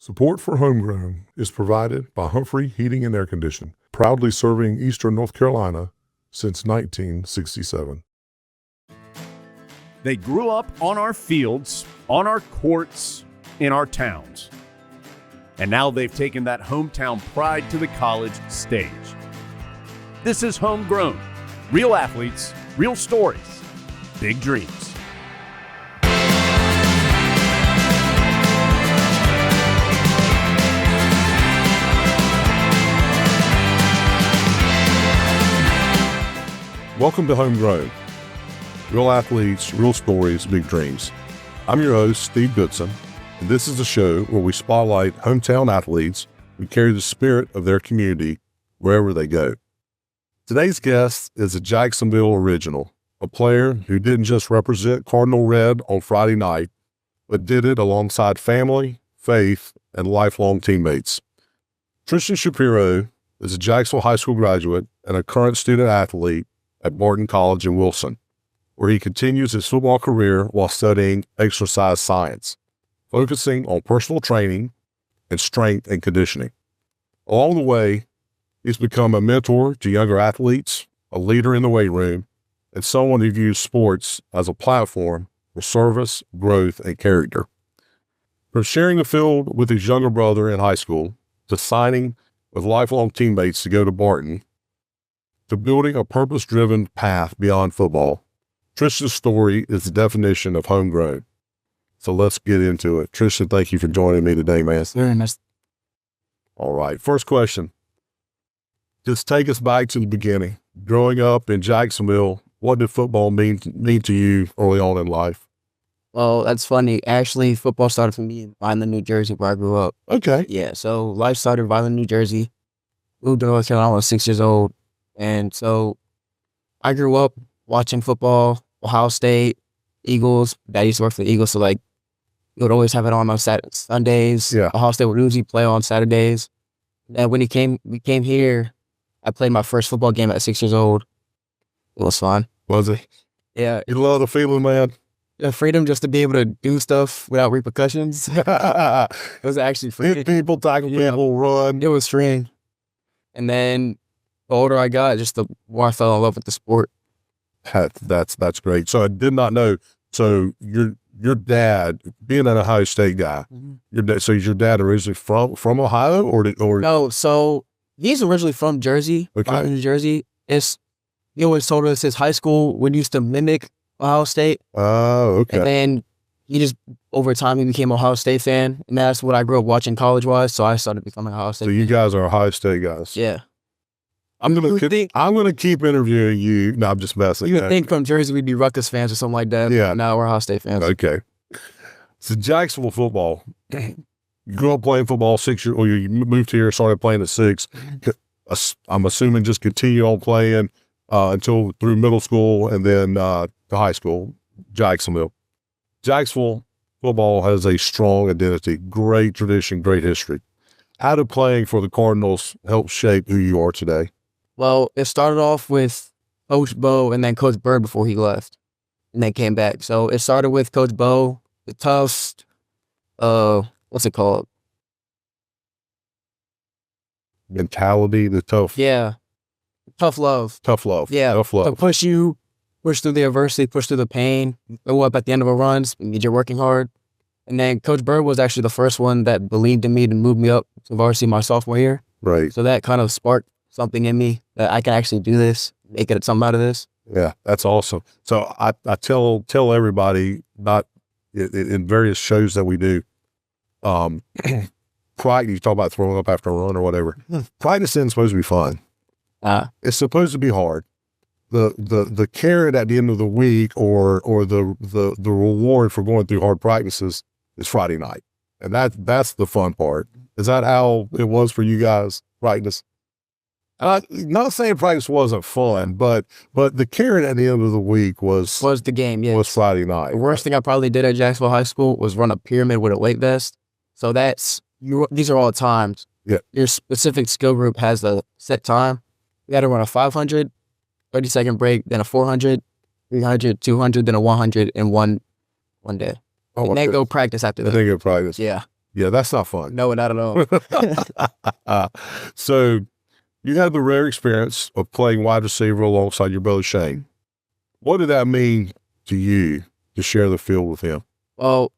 Support for Homegrown is provided by Humphrey Heating and Air Conditioning, proudly serving Eastern North Carolina since 1967. They grew up on our fields, on our courts, in our towns. And now they've taken that hometown pride to the college stage. This is Homegrown. Real athletes, real stories, big dreams. Welcome to Homegrown. Real athletes, real stories, big dreams. I'm your host, Steve Goodson, and this is a show where we spotlight hometown athletes who carry the spirit of their community wherever they go. Today's guest is a Jacksonville original, a player who didn't just represent Cardinal Red on Friday night, but did it alongside family, faith, and lifelong teammates. Tristan Shapiro is a Jacksonville High School graduate and a current student athlete at Barton College in Wilson, where he continues his football career while studying exercise science, focusing on personal training and strength and conditioning. Along the way, he's become a mentor to younger athletes, a leader in the weight room, and someone who views sports as a platform for service, growth, and character. From sharing the field with his younger brother in high school, to signing with lifelong teammates to go to Barton, to building a purpose-driven path beyond football, Tristan's story is the definition of homegrown. So let's get into it. Tristan, thank you for joining me today, man. Very nice. All right, first question. Just take us back to the beginning. Growing up in Jacksonville, what did football mean to you early on in life? Well, that's funny. Actually, football started for me in Vineland, New Jersey, where I grew up. Okay. Yeah, so life started in Vineland, New Jersey. Moved to North Carolina when I was 6 years old. And so I grew up watching football, Ohio State, Eagles. Dad used to work for the Eagles, so we would always have it on Sundays. Yeah. Ohio State would usually play on Saturdays. And when we came here, I played my first football game at 6 years old. It was fun. Was it? Yeah. You love the feeling, man? The freedom just to be able to do stuff without repercussions. It was actually free. Hit people, tackle people, run. It was freeing. And then the older I got, just the more I fell in love with the sport. That's great. So I did not know. So your dad, being an Ohio State guy, so is your dad originally from Ohio or No, so he's originally from Jersey, Okay. New Jersey. He always told us his high school would used to mimic Ohio State. Oh, okay. And then he just, over time, he became an Ohio State fan. And that's what I grew up watching college-wise, so I started becoming an Ohio State So fan. you guys are Ohio State guys. Yeah. I'm gonna keep interviewing you. No, I'm just messing. You would think from Jersey we'd be Rutgers fans or something like that. Yeah. Now we're Ohio State fans. Okay. So Jacksonville football. You grew up playing football 6 years, or you moved here, started playing at 6. I'm assuming just continue on playing until through middle school and then to high school. Jacksonville football has a strong identity, great tradition, great history. How did playing for the Cardinals help shape who you are today? Well, it started off with Coach Bo and then Coach Bird before he left and then came back. So it started with Coach Bo, the tough, what's it called? Mentality, the tough. Yeah. Tough love. Tough love. Yeah. Tough To love. push through the adversity, push through the pain, go up at the end of a run, means you're working hard. And then Coach Bird was actually the first one that believed in me to move me up to varsity my sophomore year. Right. So that kind of sparked something in me that I can actually do this, make it something out of this. Yeah, that's awesome. So I tell everybody, not in various shows that we do, practice, you talk about throwing up after a run or whatever. Practice isn't supposed to be fun. It's supposed to be hard. The carrot at the end of the week or the reward for going through hard practices is Friday night. And that's the fun part. Is that how it was for you guys, practice? Not saying practice wasn't fun, but the carrot at the end of the week was the game, yeah. was Friday night. The worst thing I probably did at Jacksonville High School was run a pyramid with a weight vest. So these are all times. Yeah. Your specific skill group has a set time. You got to run a 500, 30-second break, then a 400, 300, 200, then a 100 in one day. Oh, and then go practice after that. Then go practice. Yeah. Yeah, that's not fun. No, not at all. So you had the rare experience of playing wide receiver alongside your brother Shane. What did that mean to you to share the field with him? Well,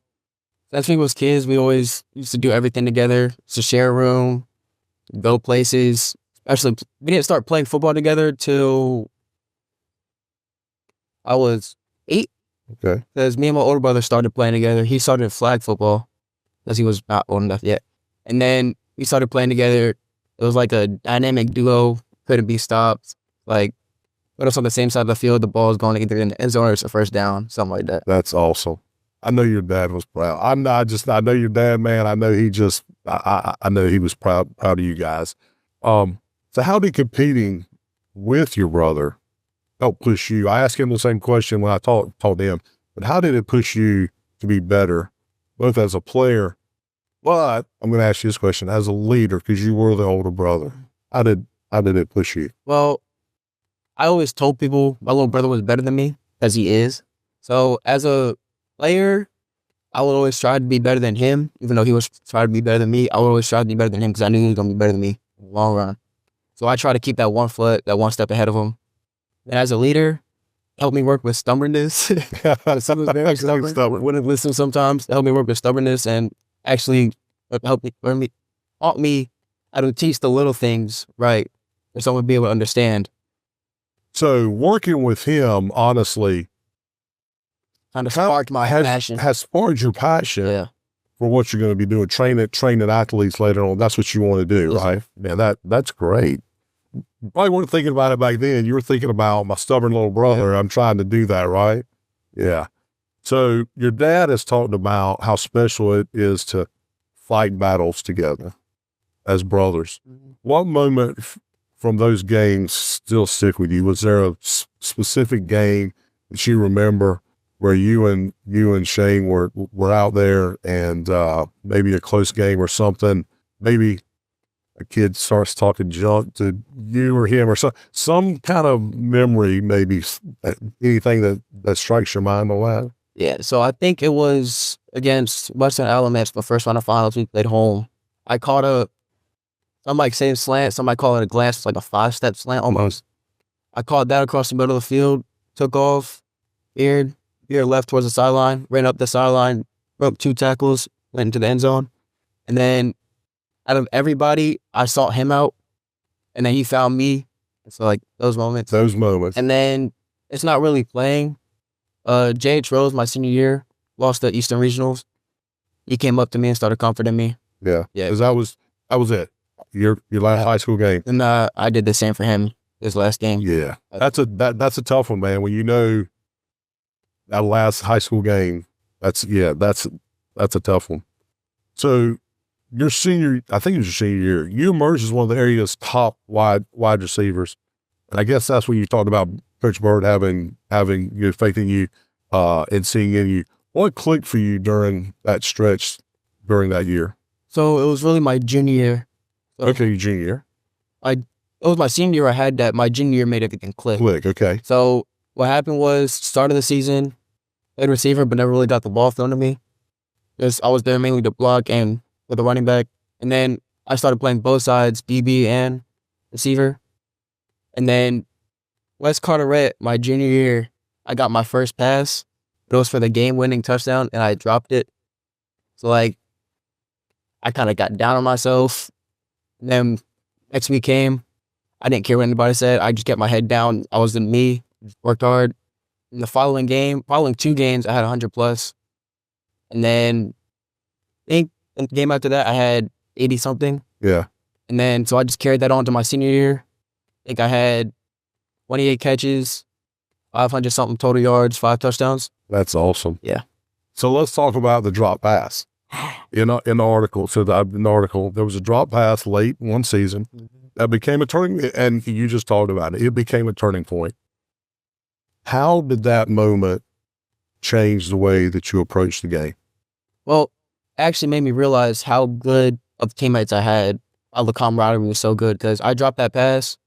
since we was kids, we always used to do everything together. To share a room, go places. Actually, we didn't start playing football together till I was 8. Okay. Because me and my older brother started playing together. He started flag football because he was not old enough yet. And then we started playing together. It was like a dynamic duo, couldn't be stopped. Like, put us on the same side of the field, the ball was going either in the end zone or it's a first down, something like that. That's awesome. I know your dad was proud. I know your dad, man. I know I know he was proud of you guys. So how did competing with your brother help push you? I asked him the same question when I taught him, but how did it push you to be better, both as a player, but I'm going to ask you this question, as a leader, because you were the older brother. How did it push you? Well, I always told people my little brother was better than me, as he is. So as a player, I would always try to be better than him. Even though he was trying to be better than me, I would always try to be better than him because I knew he was going to be better than me in the long run. So I try to keep that one step ahead of him. And as a leader, help me work with stubbornness. Wouldn't listen sometimes. Help me work with stubbornness and actually taught me how to teach the little things right, for someone to be able to understand. So working with him, honestly, kind of sparked my passion. Has sparked your passion for what you're going to be doing, training athletes later on. That's what you want to do, right? Man, that's great. You probably weren't thinking about it back then. You were thinking about my stubborn little brother. I'm trying to do that, right? Yeah. So your dad has talked about how special it is to fight battles together as brothers. Mm-hmm. What moment from those games still stick with you? Was there a specific game that you remember where you and Shane were out there and maybe a close game or something? Maybe a kid starts talking junk to you or him or some kind of memory, maybe anything that strikes your mind on that? Yeah, so I think it was against Western Alamance, the first round of finals we played home. I caught some might say a slant, some might call it a glance, it's like a 5-step slant almost. I caught that across the middle of the field, took off, veered left towards the sideline, ran up the sideline, broke 2 tackles, went into the end zone. And then out of everybody, I sought him out, and then he found me. So like those moments. And then it's not really playing. J.H. Rose, my senior year, lost the Eastern Regionals. He came up to me and started comforting me. Yeah. Because that was it. Your last high school game. And I did the same for him his last game. Yeah. That's a tough one, man. When you know that last high school game, that's a tough one. So your senior, I think it was your senior year, you emerged as one of the area's top wide receivers. And I guess that's when you talked about Coach Bird having faith in you and seeing in you. What clicked for you during that stretch during that year? So it was really my junior year. Okay, your junior year. It was my senior year I had that. My junior year made everything click. Okay. So what happened was, start of the season, played receiver, but never really got the ball thrown to me. Because I was there mainly to block and with a running back. And then I started playing both sides, DB and receiver. And then West Carteret, my junior year, I got my first pass. But it was for the game-winning touchdown, and I dropped it. So, like, I kind of got down on myself. And then next week came. I didn't care what anybody said. I just kept my head down. I was in me, worked hard. In the following 2 games, I had 100+. And then I think in the game after that, I had 80-something. Yeah. And then, so I just carried that on to my senior year. I think I had 28 catches, 500-something total yards, 5 touchdowns. That's awesome. Yeah. So let's talk about the drop pass. In the article, there was a drop pass late one season that became a turning, and you just talked about it. It became a turning point. How did that moment change the way that you approached the game? Well, it actually made me realize how good of teammates I had. All the camaraderie was so good because I dropped that pass.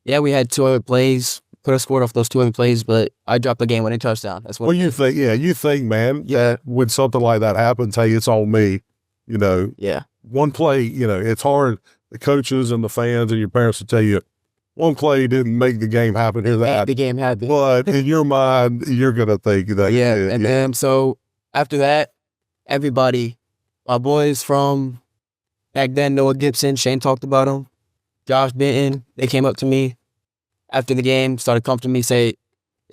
Yeah, we had 2 other plays. Could have scored off those 2 other plays, but I dropped the game-winning touchdown. That's what. Well, you think, man, that when something like that happens, hey, it's on me. Yeah. One play, it's hard. The coaches and the fans and your parents will tell you, one play didn't make the game happen. Here's that. The game happened. But in your mind, you're going to think that. Yeah. And then, so after that, everybody, my boys from back then, Noah Gibson, Shane talked about him, Josh Benton, they came up to me after the game, started coming to me, say,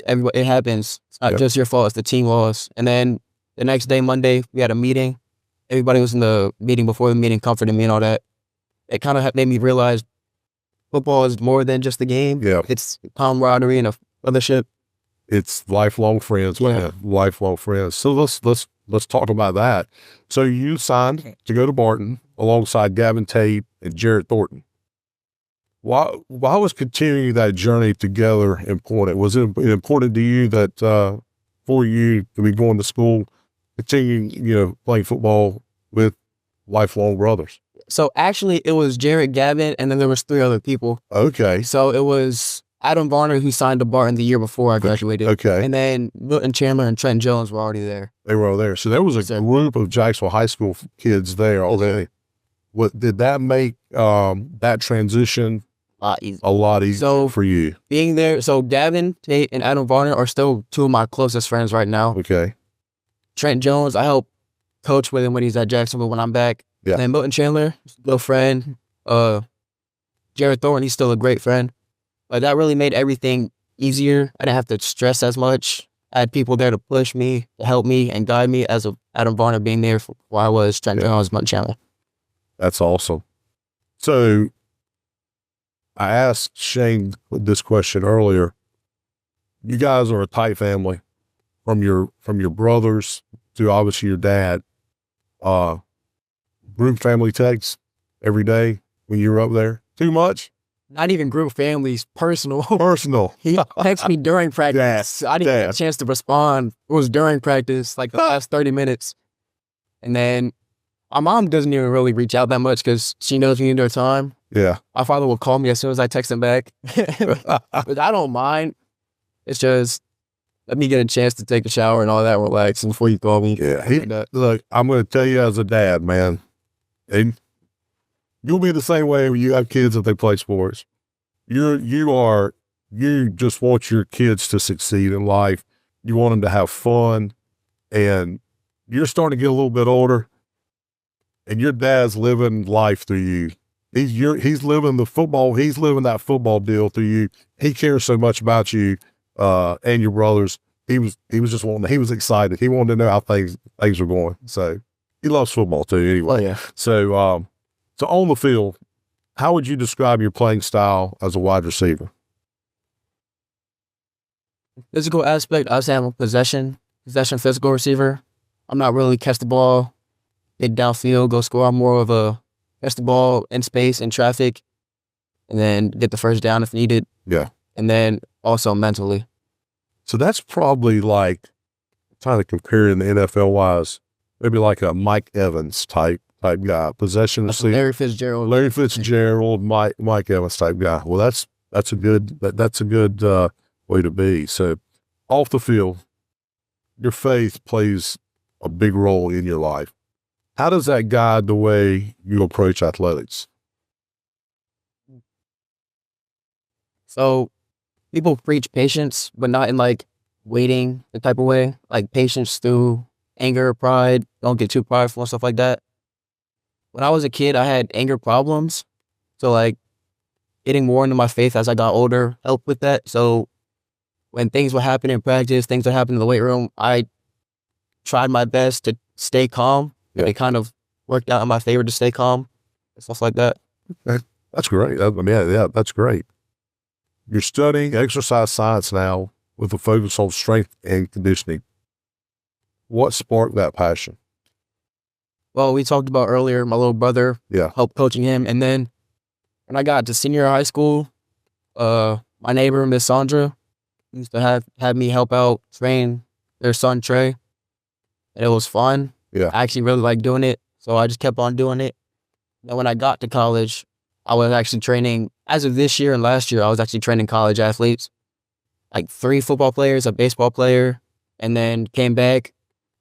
everybody, it happens. It's not just your fault. It's the team loss. And then the next day, Monday, we had a meeting. Everybody was in the meeting before the meeting, comforting me and all that. It kind of made me realize football is more than just the game. Yeah. It's camaraderie and a fellowship. It's lifelong friends, man. Lifelong friends. So let's talk about that. So you signed to go to Barton alongside Gavin Tate and Jared Thornton. Why was continuing that journey together important? Was it important to you that for you to be going to school, continuing, playing football with lifelong brothers? So actually, it was Jared, Gavin, and then there was 3 other people. Okay. So it was Adam Varner, who signed to Barton the year before I graduated. Okay. And then Milton Chandler and Trent Jones were already there. They were all there. So there was a group of Jacksonville High School kids there already. What did that make that transition a lot easier for you? Being there, so Gavin, Tate, and Adam Varner are still 2 of my closest friends right now. Okay. Trent Jones, I help coach with him when he's at Jacksonville when I'm back. Yeah. And then Milton Chandler, little friend. Jared Thornton, he's still a great friend. But that really made everything easier. I didn't have to stress as much. I had people there to push me, to help me, and guide me, as of Adam Varner being there while I was Trent Jones, Milton Chandler. That's awesome. So I asked Shane this question earlier. You guys are a tight family, from your brothers to obviously your dad. Group family texts every day when you were up there. Too much? Not even group families, personal. Personal. He texted me during practice. I didn't get a chance to respond. It was during practice, like the last 30 minutes. And then my mom doesn't even really reach out that much because she knows we need her time. Yeah. My father will call me as soon as I text him back. But I don't mind. It's just, let me get a chance to take a shower and all that, relax before you call me. Yeah. Look, I'm going to tell you as a dad, man, and you'll be the same way when you have kids if they play sports. You just want your kids to succeed in life. You want them to have fun, and you're starting to get a little bit older, and your dad's living life through you. He's living the football. He's living that football deal through you. He cares so much about you and your brothers. He was just wanting. He was excited. He wanted to know how things were going. So he loves football too. Anyway. Oh yeah. So on the field, how would you describe your playing style as a wide receiver? Physical aspect, I say I'm a possession physical receiver. I'm not really catch the ball, get downfield, go score. I'm more of a catch the ball in space, in traffic, and then get the first down if needed. Yeah. And then also mentally. So that's probably like, trying to compare in the NFL wise, maybe like a Mike Evans type guy, possession receiver. Larry Fitzgerald, Mike Evans type guy. Well, that's a good way to be. So off the field, your faith plays a big role in your life. How does that guide the way you approach athletics? So people preach patience, but not in like waiting the type of way, like patience through anger, pride, don't get too prideful and stuff like that. When I was a kid, I had anger problems. So like getting more into my faith as I got older helped with that. So when things would happen in practice, things would happen in the weight room, I tried my best to stay calm. Yeah. It kind of worked out in my favor to stay calm and stuff like that. That's great. That's great. You're studying exercise science now with a focus on strength and conditioning. What sparked that passion? Well, we talked about earlier, my little brother, helped coaching him. And then when I got to senior high school, my neighbor, Miss Sandra, used to have me help out train their son, Trey. And it was fun. Yeah. I actually really liked doing it. So I just kept on doing it. Then when I got to college, I was actually training, as of this year and last year, I was actually training college athletes, like 3 football players, a baseball player, and then came back.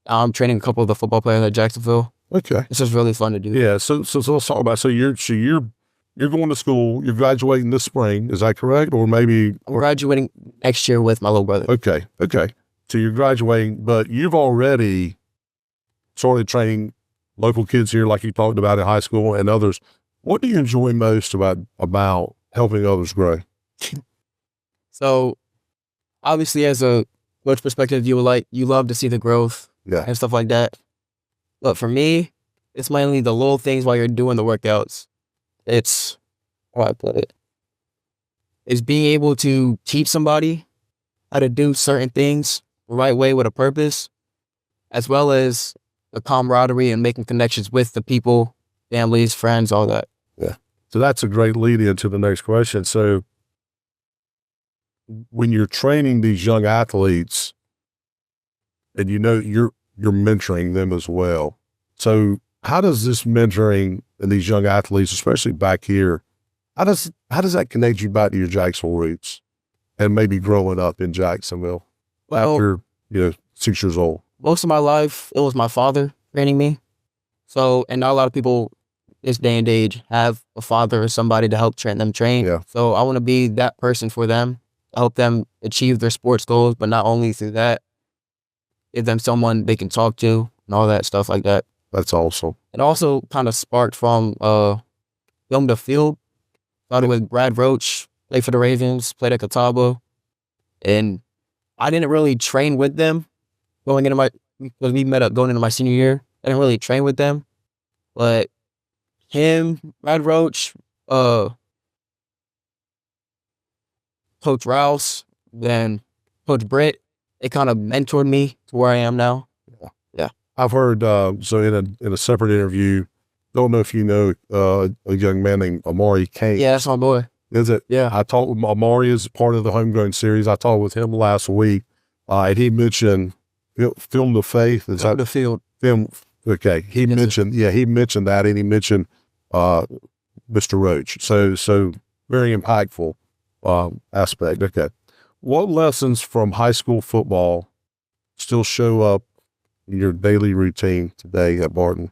I'm training a couple of the football players at Jacksonville. Okay. It's just really fun to do. Yeah. So let's talk about, so you're going to school, you're graduating this spring. Is that correct? Or maybe. I'm graduating next year with my little brother. Okay. So you're graduating, but you've already started training local kids here, like you talked about in high school and others. What do you enjoy most about helping others grow? So obviously, as a coach perspective, you love to see the growth and stuff like that. But for me, it's mainly the little things while you're doing the workouts. It's, how do I put it? It's being able to teach somebody how to do certain things the right way with a purpose, as well as the camaraderie and making connections with the people, families, friends, all that. Yeah. So that's a great lead into the next question. So when you're training these young athletes, and you're mentoring them as well. So how does this mentoring and these young athletes, especially back here, how does that connect you back to your Jacksonville roots and maybe growing up in Jacksonville after 6 years old? Most of my life, it was my father training me. So, and not a lot of people this day and age have a father or somebody to help train them train. Yeah. So I want to be that person for them, help them achieve their sports goals, but not only through that, give them someone they can talk to and all that stuff like that. That's awesome. It also kind of sparked from film to field. Started with Brad Roach, played for the Ravens, played at Catawba, and I didn't really train with them because we met up going into my senior year. I didn't really train with them, but him, Brad Roach, Coach Rouse, then Coach Britt, it kind of mentored me to where I am now. Yeah. I've heard, so in a separate interview, don't know if you know a young man named Amari Kane. Yeah, that's my boy. Is it? Yeah. I talked with Amari as part of the Homegrown series. I talked with him last week, and he mentioned Film to Faith. Is that the field? Film? Okay. He mentioned that, and he mentioned Mr. Roach. So very impactful aspect. Okay. What lessons from high school football still show up in your daily routine today at Barton?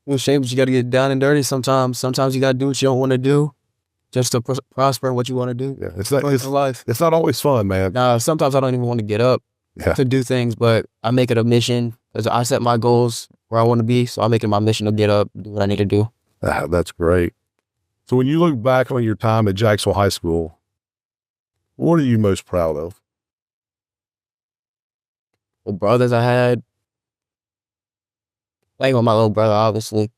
Well, shame, but you got to get down and dirty sometimes. Sometimes you got to do what you don't want to do just to prosper in what you want to do. Yeah, it's life. It's not always fun, man. Nah, sometimes I don't even want to get up to do things, but I make it a mission because I set my goals where I want to be. So I make it my mission to get up, do what I need to do. That's great. So when you look back on your time at Jacksonville High School, what are you most proud of? The brothers I had, playing with my little brother, obviously.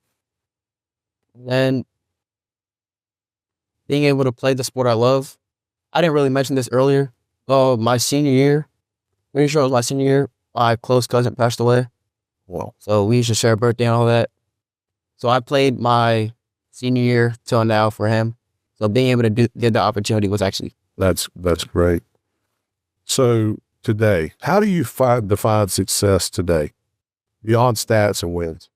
And being able to play the sport I love. I didn't really mention this earlier. My senior year, pretty sure it was my senior year, my close cousin passed away. Wow. So we used to share a birthday and all that. So I played my senior year till now for him. So being able to get the opportunity was actually. That's great. So today, how do you define success today beyond stats and wins?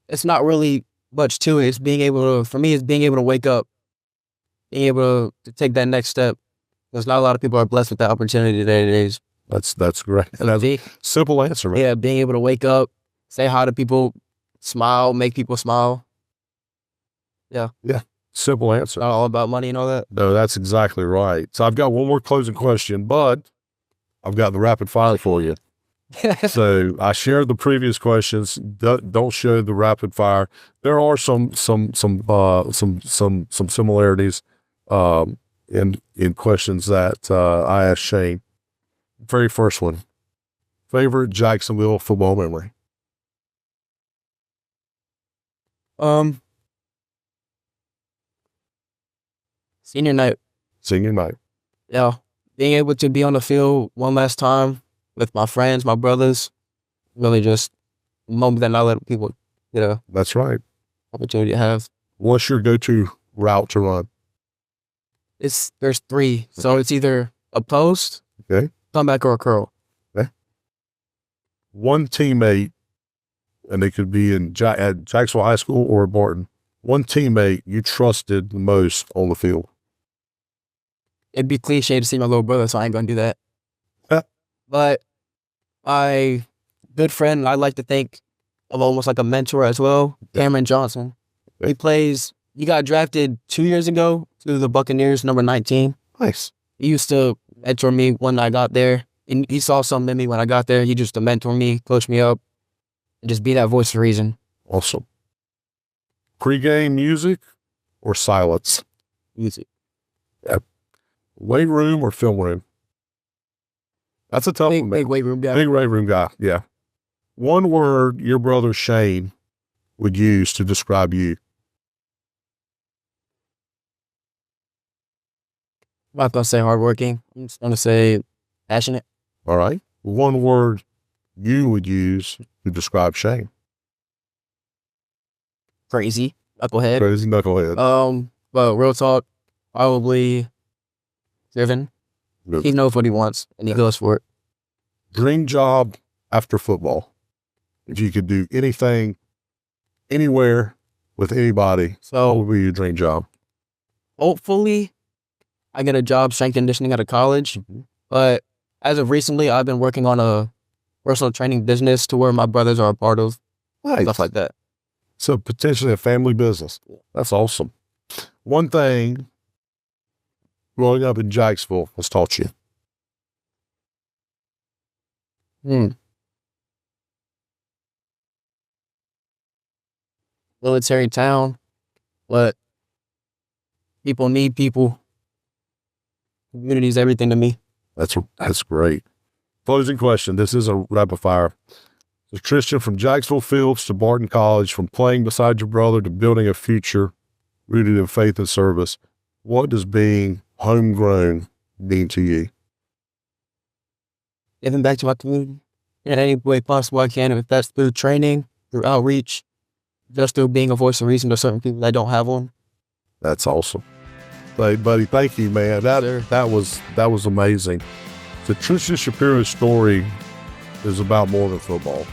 It's not really much to it. It's being able to wake up, being able to take that next step. Because not a lot of people are blessed with that opportunity today. That's great. And that's a simple answer, man. Yeah, being able to wake up, say hi to people, smile, make people smile. Yeah. Yeah. Simple answer. Not all about money and all that. No, that's exactly right. So I've got one more closing question, but I've got the rapid fire for you. So I shared the previous questions. Don't show the rapid fire. There are some similarities in questions that I asked Shane. Very first one: favorite Jacksonville football memory. Senior night. Senior night. Yeah, being able to be on the field one last time with my friends, my brothers, really just a moment that not a lot of people, That's right. opportunity to have. What's your go-to route to run? There's three, so it's either a post, Okay. comeback, or a curl. Okay. One teammate, and it could be at Jacksonville High School or Barton. One teammate you trusted the most on the field. It'd be cliche to see my little brother, so I ain't gonna do that. But my good friend, I like to think of almost like a mentor as well, Cameron Johnson. He got drafted 2 years ago to the Buccaneers, number 19. Nice. He used to mentor me when I got there. And he saw something in me when I got there. He used to mentor me, coach me up, and just be that voice of reason. Awesome. Pre-game music or silence? Music. Yep. Weight room or film room? That's a tough one. Big weight room guy. Big weight room guy, yeah. One word your brother Shane would use to describe you. I'm not going to say hardworking. I'm just going to say passionate. All right. One word you would use to describe Shane. Crazy. Knucklehead. Crazy knucklehead. But real talk, probably driven. Good. He knows what he wants, and he goes for it. Dream job after football. If you could do anything, anywhere, with anybody, what would be your dream job? Hopefully, I get a job strength conditioning at a college. But as of recently, I've been working on a personal training business to where my brothers are a part of. Nice. Stuff like that. So potentially a family business. That's awesome. One thing growing up in Jacksonville has taught you. Military town, but people need people. Community is everything to me. That's great. Closing question. This is a rapid fire. So Tristan, from Jacksonville Fields to Barton College, from playing beside your brother to building a future rooted in faith and service, what does being homegrown mean to you? Giving back to my community in any way possible I can. If that's through training, through outreach, just through being a voice of reason to certain people that don't have one. That's awesome. Hey, buddy, thank you, man. That was amazing. The Tristan Shapiro story is about more than football.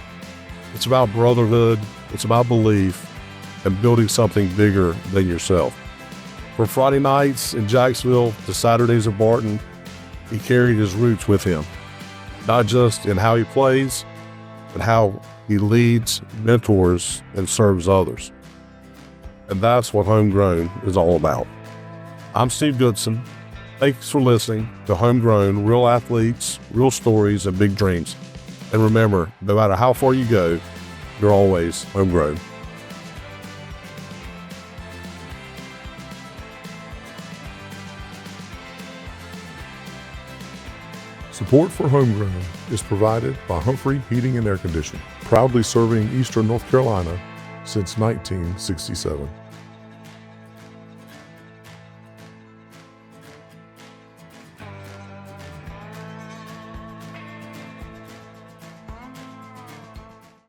It's about brotherhood. It's about belief and building something bigger than yourself. From Friday nights in Jacksonville to Saturdays at Barton, he carried his roots with him, not just in how he plays, but how he leads, mentors, and serves others. And that's what Homegrown is all about. I'm Steve Goodson. Thanks for listening to Homegrown, real athletes, real stories, and big dreams. And remember, no matter how far you go, you're always homegrown. Support for Homegrown is provided by Humphrey Heating and Air Conditioning, proudly serving Eastern North Carolina since 1967.